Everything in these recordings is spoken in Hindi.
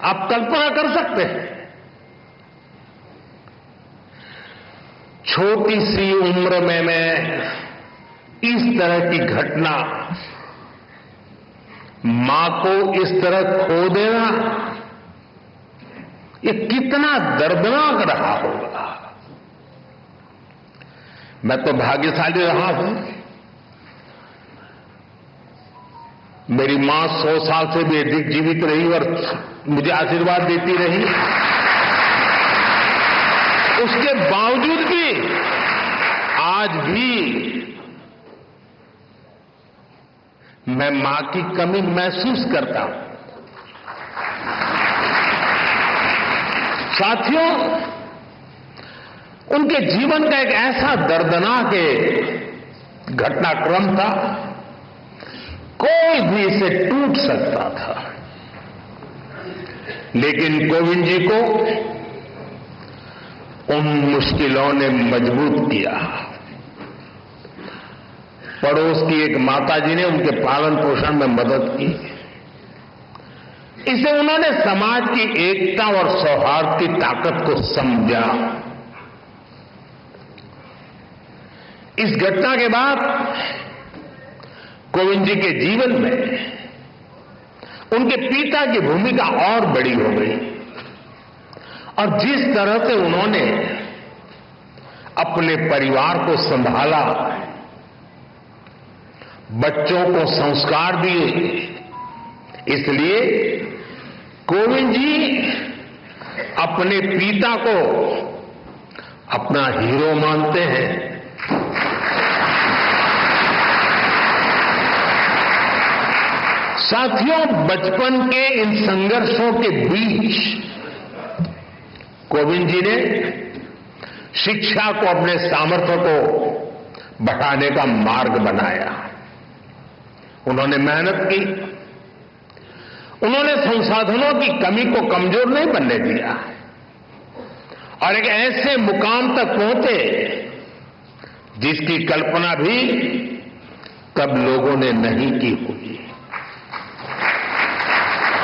आप कल्पना कर सकते हैं, छोटी सी उम्र में मैं इस तरह की घटना, मां को इस तरह खो देना, ये कितना दर्दनाक रहा होगा। मैं तो भाग्यशाली रहा हूं, मेरी मां 100 साल से भी अधिक जीवित रही और मुझे आशीर्वाद देती रही। उसके बावजूद भी आज भी मैं मां की कमी महसूस करता हूं। साथियों, उनके जीवन का एक ऐसा दर्दनाक घटनाक्रम था, कोई भी इसे टूट सकता था, लेकिन कोविंद जी को उन मुश्किलों ने मजबूत किया। पड़ोस की एक माताजी ने उनके पालन पोषण में मदद की। इसे उन्होंने समाज की एकता और सौहार्द की ताकत को समझा। इस घटना के बाद कोविंद जी के जीवन में उनके पिता की भूमिका और बड़ी हो गई और जिस तरह से उन्होंने अपने परिवार को संभाला, बच्चों को संस्कार दिए, इसलिए कोविंद जी अपने पिता को अपना हीरो मानते हैं। साथियों, बचपन के इन संघर्षों के बीच कोविंद जी ने शिक्षा को अपने सामर्थ्य को बढ़ाने का मार्ग बनाया। उन्होंने मेहनत की, उन्होंने संसाधनों की कमी को कमजोर नहीं बनने दिया और एक ऐसे मुकाम तक पहुंचे जिसकी कल्पना भी तब लोगों ने नहीं की होगी।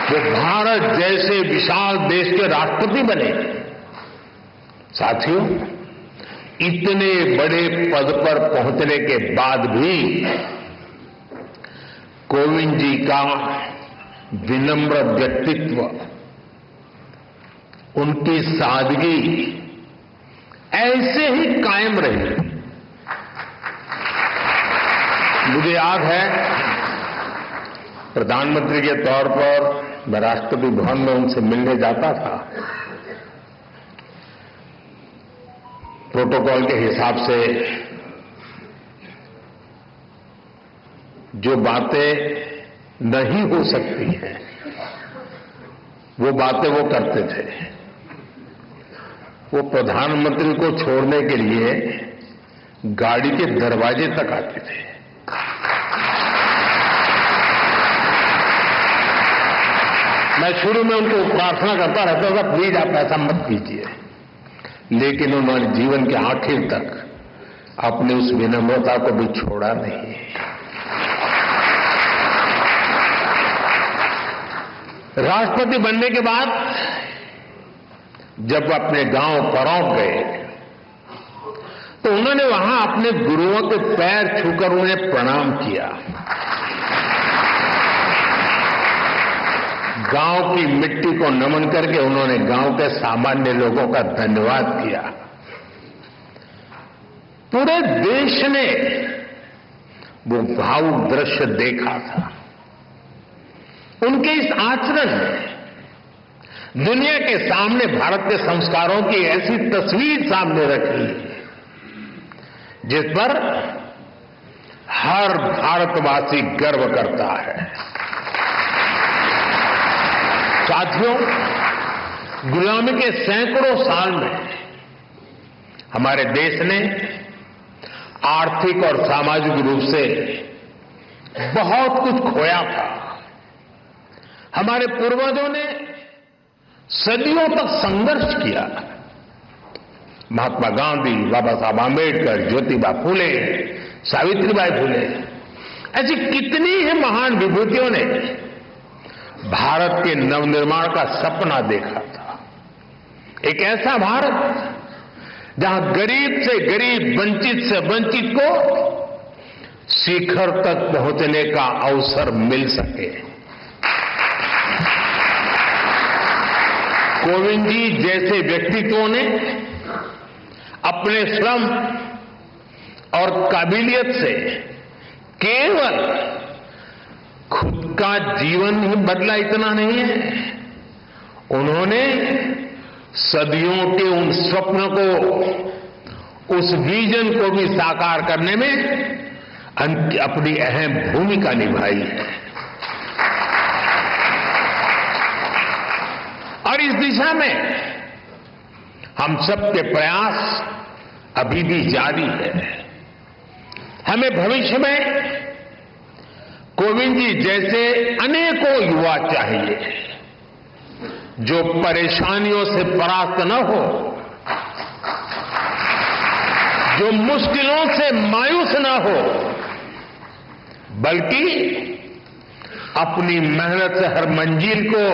वो भारत जैसे विशाल देश के राष्ट्रपति बने। साथियों, इतने बड़े पद पर पहुंचने के बाद भी कोविंद जी का विनम्र व्यक्तित्व, उनकी सादगी ऐसे ही कायम रही। मुझे याद है, प्रधानमंत्री के तौर पर मैं राष्ट्रपति भवन में उनसे मिलने जाता था। प्रोटोकॉल के हिसाब से जो बातें नहीं हो सकती हैं, वो बातें वो करते थे। वो प्रधानमंत्री को छोड़ने के लिए गाड़ी के दरवाजे तक आते थे। मैं शुरू में उनको प्रार्थना करता रहता था, प्लीज आप ऐसा मत कीजिए, लेकिन उन्होंने जीवन के आखिर तक अपनी उस विनम्रता को भी छोड़ा नहीं। राष्ट्रपति बनने के बाद जब अपने गांव परौंठ गए तो उन्होंने वहां अपने गुरुओं के पैर छूकर उन्हें प्रणाम किया। गांव की मिट्टी को नमन करके उन्होंने गांव के सामान्य लोगों का धन्यवाद किया। पूरे देश ने वो भावुक दृश्य देखा था। उनके इस आचरण ने दुनिया के सामने भारत के संस्कारों की ऐसी तस्वीर सामने रखी जिस पर हर भारतवासी गर्व करता है। साथियों, गुलामी के सैकड़ों साल में हमारे देश ने आर्थिक और सामाजिक रूप से बहुत कुछ खोया था। हमारे पूर्वजों ने सदियों तक संघर्ष किया। महात्मा गांधी, बाबा साहब आंबेडकर, ज्योतिबा फूले, सावित्रीबाई फूले, ऐसी कितनी ही महान विभूतियों ने भारत के नवनिर्माण का सपना देखा था। एक ऐसा भारत जहां गरीब से गरीब, वंचित से वंचित को शिखर तक पहुंचने का अवसर मिल सके। कोविंद जी जैसे व्यक्तित्वों ने अपने श्रम और काबिलियत से केवल खुद का जीवन ही बदला इतना नहीं है, उन्होंने सदियों के उन स्वप्न को, उस विजन को भी साकार करने में अपनी अहम भूमिका निभाई है। और इस दिशा में हम सबके प्रयास अभी भी जारी है। हमें भविष्य में कोविंद जी जैसे अनेकों युवा चाहिए जो परेशानियों से परास्त न हो, जो मुश्किलों से मायूस न हो, बल्कि अपनी मेहनत से हर मंजिल को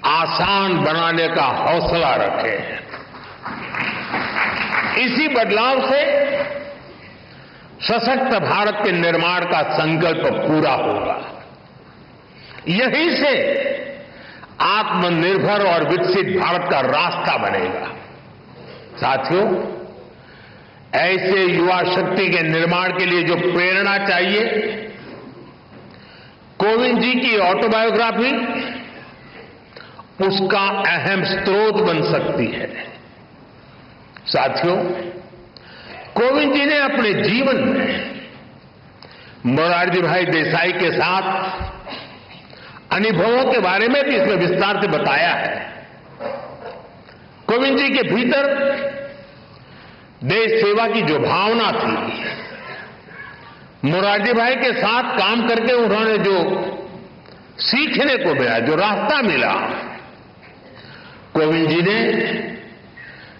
आसान बनाने का हौसला रखे। इसी बदलाव से सशक्त भारत के निर्माण का संकल्प पूरा होगा। यहीं से आत्मनिर्भर और विकसित भारत का रास्ता बनेगा। साथियों, ऐसे युवा शक्ति के निर्माण के लिए जो प्रेरणा चाहिए, कोविंद जी की ऑटोबायोग्राफी उसका अहम स्रोत बन सकती है। साथियों, कोविंद जी ने अपने जीवन में मोरारजी भाई देसाई के साथ अनुभवों के बारे में भी इसमें विस्तार से बताया है। कोविंद जी के भीतर देश सेवा की जो भावना थी, मोरारजी भाई के साथ काम करके उन्होंने जो सीखने को मिला, जो रास्ता मिला, कोविंद जी ने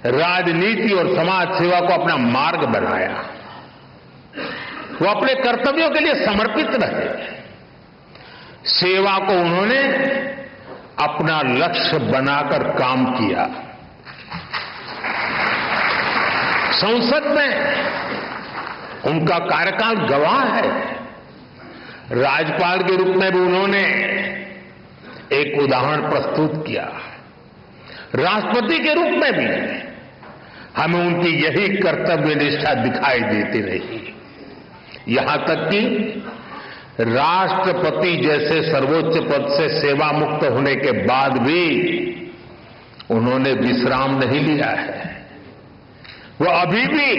राजनीति और समाज सेवा को अपना मार्ग बनाया। वो अपने कर्तव्यों के लिए समर्पित रहे। सेवा को उन्होंने अपना लक्ष्य बनाकर काम किया। संसद में उनका कार्यकाल गवाह है। राज्यपाल के रूप में भी उन्होंने एक उदाहरण प्रस्तुत किया। राष्ट्रपति के रूप में भी हमें उनकी यही कर्तव्य निष्ठा दिखाई देती रही। यहां तक कि राष्ट्रपति जैसे सर्वोच्च पद से सेवा मुक्त होने के बाद भी उन्होंने विश्राम नहीं लिया है। वो अभी भी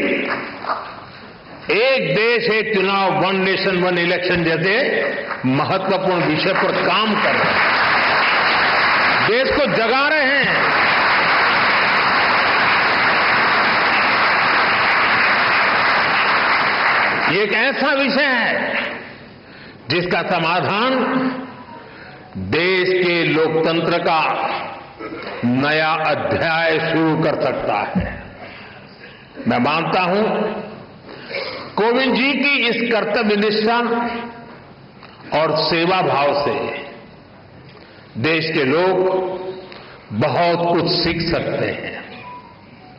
एक देश एक चुनाव, वन नेशन वन इलेक्शन जैसे महत्वपूर्ण विषय पर काम कर रहे हैं, देश को जगा रहे हैं। ये एक ऐसा विषय है जिसका समाधान देश के लोकतंत्र का नया अध्याय शुरू कर सकता है। मैं मानता हूं कोविंद जी की इस कर्तव्य निष्ठा और सेवा भाव से देश के लोग बहुत कुछ सीख सकते हैं।